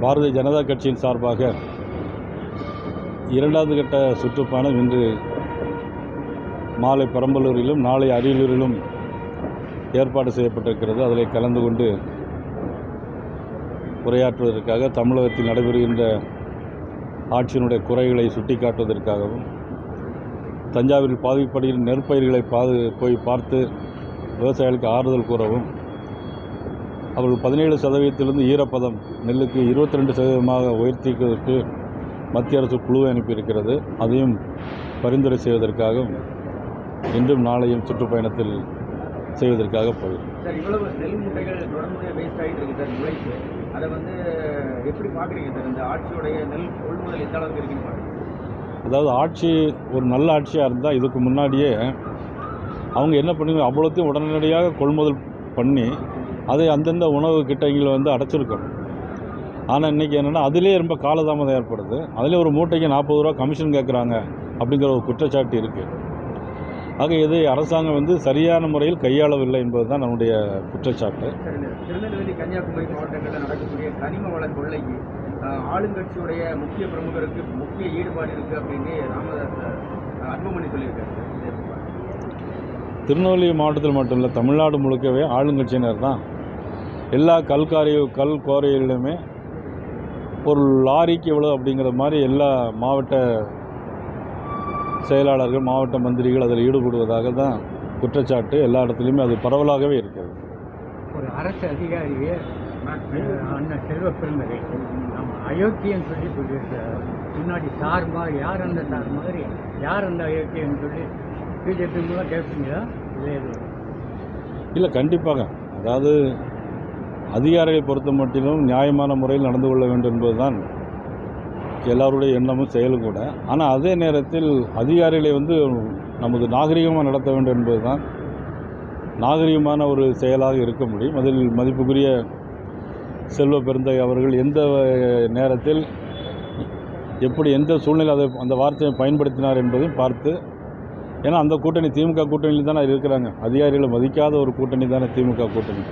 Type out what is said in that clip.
பாரதிய ஜனதா கட்சியின் சார்பாக இரண்டாவது கட்ட சுற்றுப்பயணம் இன்று மாலை பெரம்பலூரிலும் நாளை அரியலூரிலும் ஏற்பாடு செய்யப்பட்டிருக்கிறது. அதில் கலந்து கொண்டு உரையாற்றுவதற்காக தமிழகத்தில் நடைபெறுகின்ற ஆட்சியினுடைய குறைகளை சுட்டிக்காட்டுவதற்காகவும் தஞ்சாவூரில் பாதிக்கப்படுகின்ற நெற்பயிர்களை போய் பார்த்து விவசாயிகளுக்கு ஆறுதல் கூறவும் அவர்கள் 17% ஈரப்பதம் நெல்லுக்கு 22% உயர்த்திக்கிறதுக்கு மத்திய அரசு குழுவை அனுப்பியிருக்கிறது. அதையும் பரிந்துரை செய்வதற்காகவும் இன்றும் நாளையும் சுற்றுப்பயணத்தில் செய்வதற்காக போகிறோம். சார், இவ்வளவு நெல் மூட்டைகள் தொடர்ந்து வேஸ்ட் ஆகிட்டு இருக்கு சார், உழைப்பு. அதை எப்படி பார்க்குறீங்க சார்? இந்த ஆட்சியுடைய நெல் கொள்முதல் எந்த அளவுக்கு இருக்குன்னு பார்க்குறீங்க? அதாவது ஆட்சி ஒரு நல்ல ஆட்சியாக இருந்தால் இதுக்கு முன்னாடியே அவங்க என்ன பண்ணுங்க, அவ்வளோத்தையும் உடனடியாக கொள்முதல் பண்ணி அதை அந்தந்த உணவு கிட்டங்களை அடைச்சிருக்கணும். ஆனால் இன்றைக்கி என்னென்னா அதிலே ரொம்ப காலதாமதம் ஏற்படுது. அதிலே ஒரு மூட்டைக்கு 40 ரூபா கமிஷன் கேட்குறாங்க அப்படிங்கிற ஒரு குற்றச்சாட்டு இருக்குது. ஆக இதை அரசாங்கம் சரியான முறையில் கையாளவில்லை என்பது தான் நம்முடைய குற்றச்சாட்டு. திருநெல்வேலி, கன்னியாகுமரி மாவட்டங்களில் நடக்கக்கூடிய கனிம வள கொள்ளைக்கு ஆளுங்கட்சியுடைய முக்கிய பிரமுகருக்கு முக்கிய ஈடுபாடு இருக்குது அப்படின்னு ராமதாஸ் அன்புமணி சொல்லியிருக்காரு. திருநெல்வேலி மாவட்டத்தில் மட்டும் இல்லை, தமிழ்நாடு முழுக்கவே ஆளுங்கட்சியினர் தான் எல்லா கல் கோரையிலுமே ஒரு லாரிக்கு எவ்வளோ அப்படிங்கிற மாதிரி எல்லா மாவட்ட செயலாளர்கள், மாவட்ட மந்திரிகள் அதில் ஈடுபடுவதாக தான் குற்றச்சாட்டு. எல்லா இடத்துலையுமே அது பரவலாகவே இருக்கிறது. ஒரு அரசு அதிகாரியே அண்ணன் செல்வ பெருந்தகை அயோக்கியன்னு சொல்லியிருக்காரு. முன்னாடி சார் மாதிரி யார் அந்த சார் மாதிரி யார் அந்த அயோக்கியன்னு சொல்லி பிஜேபி மூலம் கேட்பீங்களா? இல்லை, கண்டிப்பாக. அதாவது அதிகாரிகளை பொறுத்த மட்டிலும் நியாயமான முறையில் நடந்து கொள்ள வேண்டும் என்பதுதான் எல்லாருடைய எண்ணமும் செயலும் கூட. ஆனால் அதே நேரத்தில் அதிகாரிகளை நமது நாகரிகமாக நடத்த வேண்டும் என்பது தான் நாகரிகமான ஒரு செயலாக இருக்க முடியும். அதில் மதிப்புக்குரிய செல்வ பெருந்தகை அவர்கள் எந்த நேரத்தில் எப்படி எந்த சூழ்நிலை அந்த வார்த்தையை பயன்படுத்தினார் என்பதையும் பார்த்து, ஏன்னா அந்த கூட்டணி திமுக கூட்டணியில் தானே இருக்கிறாங்க. அதிகாரிகளை மதிக்காத ஒரு கூட்டணி தானே திமுக கூட்டணி.